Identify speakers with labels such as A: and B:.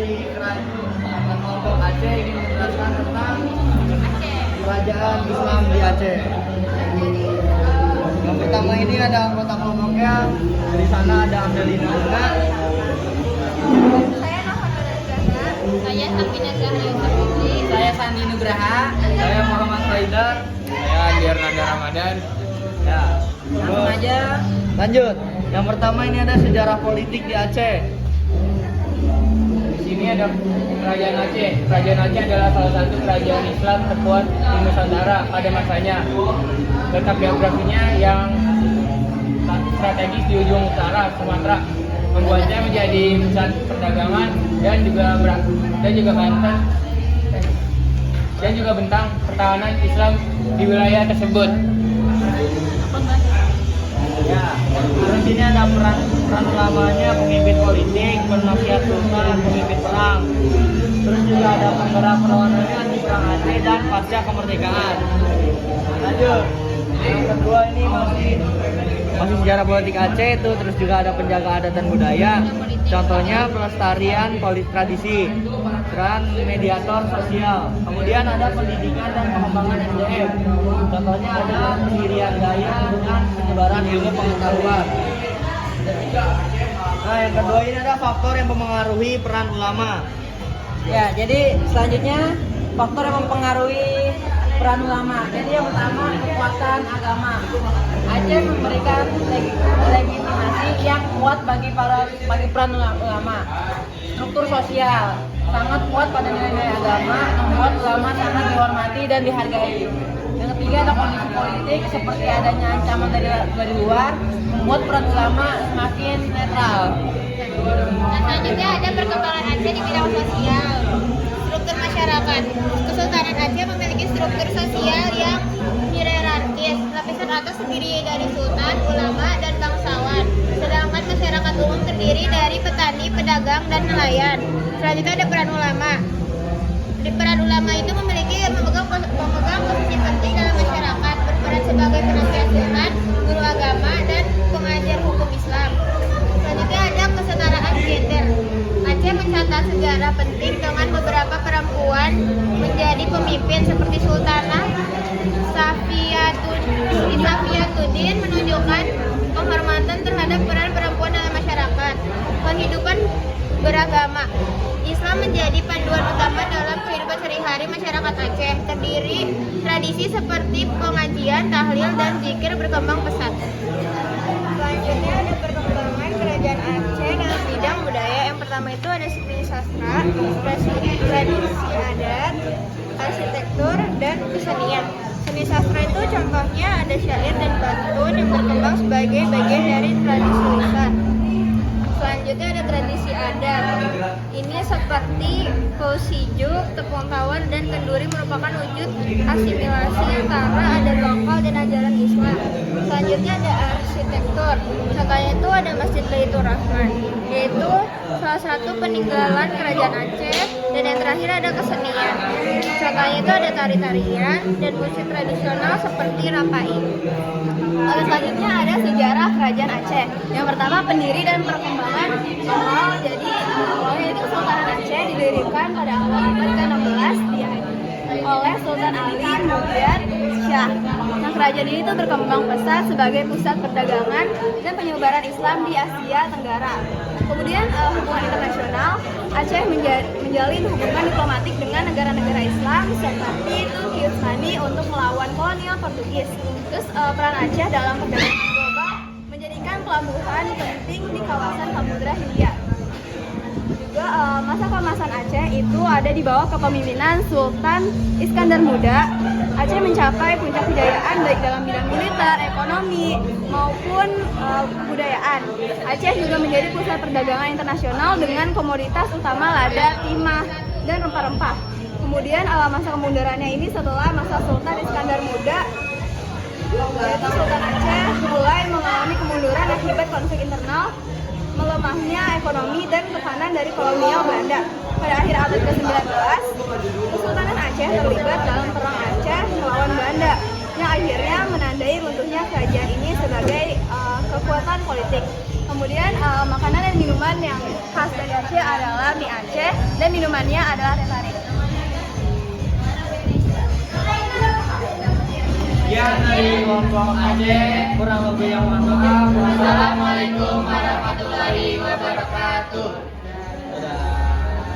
A: dari kelompok Aceh ingin menjelaskan tentang kerajaan Islam di Aceh. Yang pertama ini ada anggota kelompoknya. Di sana ada Amelina juga.
B: Saya Nafas Nugraha. Saya Sabina Zahra Yusufudri.
C: Saya Sandi Nugraha.
A: Saya Muhammad Faidar.
C: Saya Andi Hernanda Ramadan.
A: Ya,
C: Langsung aja.
A: lanjut. Yang pertama ini ada sejarah politik di Aceh.
C: Di sini ada Kerajaan Aceh. Kerajaan Aceh adalah salah satu kerajaan Islam terkuat di Nusantara pada masanya. Letak geografinya yang strategis di ujung utara Sumatera membuatnya menjadi pusat perdagangan dan juga bentang pertahanan Islam di wilayah tersebut.
A: Ya, terus ini ada peran ulamanya, pemimpin politik, penasihat sultan, pemimpin perang. Terus juga ada penggerak perlawanannya anti perang Aceh dan pasca kemerdekaan. Lanjut. Yang kedua ini masih sejarah politik Aceh itu, terus juga ada penjaga adat dan budaya. Contohnya pelestarian tradisi, peran mediator sosial. Kemudian ada pendidikan dan pengembangan SDM. Contohnya ada pendirian daya dan penyebaran ilmu pengetahuan. Nah, yang kedua ini ada faktor yang mempengaruhi peran ulama.
B: Ya, jadi selanjutnya faktor yang mempengaruhi peran ulama. Jadi yang pertama kekuatan agama. Aceh memberikan legitimasi yang kuat bagi peran ulama. Struktur sosial sangat kuat pada nilai-nilai agama, membuat ulama sangat dihormati dan dihargai. Yang ketiga ada kondisi politik seperti adanya ancaman dari luar, membuat peran ulama semakin netral.
D: Nah, selanjutnya ada perkembangan Aceh di bidang sosial. Struktur masyarakat. Kesultanan Aceh memiliki struktur sosial yang hierarkis. Lapisan atas terdiri dari sultan, ulama, dan bangsawan. Sedangkan masyarakat umum terdiri dari petani, pedagang, dan nelayan. Selanjutnya ada peran ulama. Di peran ulama itu memegang posisi penting dalam masyarakat, berperan sebagai penasihat sultan, guru agama, dan pengajar hukum Islam. Selanjutnya ada kesetaraan gender. Aceh mencatat sejarah penting dengan beberapa perempuan menjadi pemimpin seperti Sultanah Safiyatuddin menunjukkan penghormatan terhadap peran perempuan dalam masyarakat. Kehidupan beragama. Islam menjadi panduan utama dalam kehidupan sehari-hari masyarakat Aceh. Terdiri tradisi seperti pengajian, tahlil, dan zikir berkembang pesat. Selanjutnya ada perkembangan kerajaan Aceh dalam bidang budaya. Yang pertama itu ada seni sastra, tradisi adat, arsitektur, dan kesenian. Seni sastra itu contohnya ada syair dan pantun yang berkembang sebagai bagian dari tradisi lisan. Selanjutnya ada tradisi adat. Ini seperti Kosijuk, tepung tawar, dan kenduri merupakan wujud asimilasi antara adat lokal dan ajaran Islam. Selanjutnya ada arsitektur. Contohnya itu ada Masjid Baitur Rahman, yaitu salah satu peninggalan kerajaan Aceh. Dan yang terakhir ada kesenian. Contohnya itu ada tari-tarian dan musik tradisional seperti Rapai.
B: Lalu selanjutnya ada sejarah kerajaan Aceh. Yang pertama pendiri dan perkembangan awal. Jadi awalnya itu Kesultanan Aceh didirikan pada awal abad ke-16 oleh Sultan Ali kemudian Syah. Nah, kerajaan ini tuh berkembang pesat sebagai pusat perdagangan dan penyebaran Islam di Asia Tenggara. Kemudian hubungan internasional, Aceh menjalin hubungan diplomatik dengan negara-negara Islam seperti Turki Utsmani untuk melawan kolonial Portugis. Terus peran Aceh dalam perdagangan global menjadikan pelabuhan penting di kawasan Samudra Hindia. Juga masa keemasan Aceh itu ada di bawah kepemimpinan Sultan Iskandar Muda. Aceh mencapai puncak kejayaan baik dalam bidang militer, ekonomi, maupun kebudayaan. Aceh juga menjadi pusat perdagangan internasional dengan komoditas utama lada, timah, dan rempah-rempah. Kemudian masa kemundurannya ini setelah masa Sultan Iskandar Muda, yaitu Sultan Aceh mulai mengalami kemunduran akibat konflik internal, melemahnya ekonomi dan tekanan dari kolonial Belanda. Pada akhir abad ke-19, Kesultanan Aceh terlibat dalam Perang Aceh melawan Belanda, yang akhirnya menandai runtuhnya kerajaan ini sebagai kekuatan politik. Kemudian makanan dan minuman yang khas dari Aceh adalah mie Aceh dan minumannya adalah teh tarik.
A: Sekian dari kelompok Aceh, kurang lebih yang mohon maaf. Wassalamualaikum warahmatullahi wabarakatuh.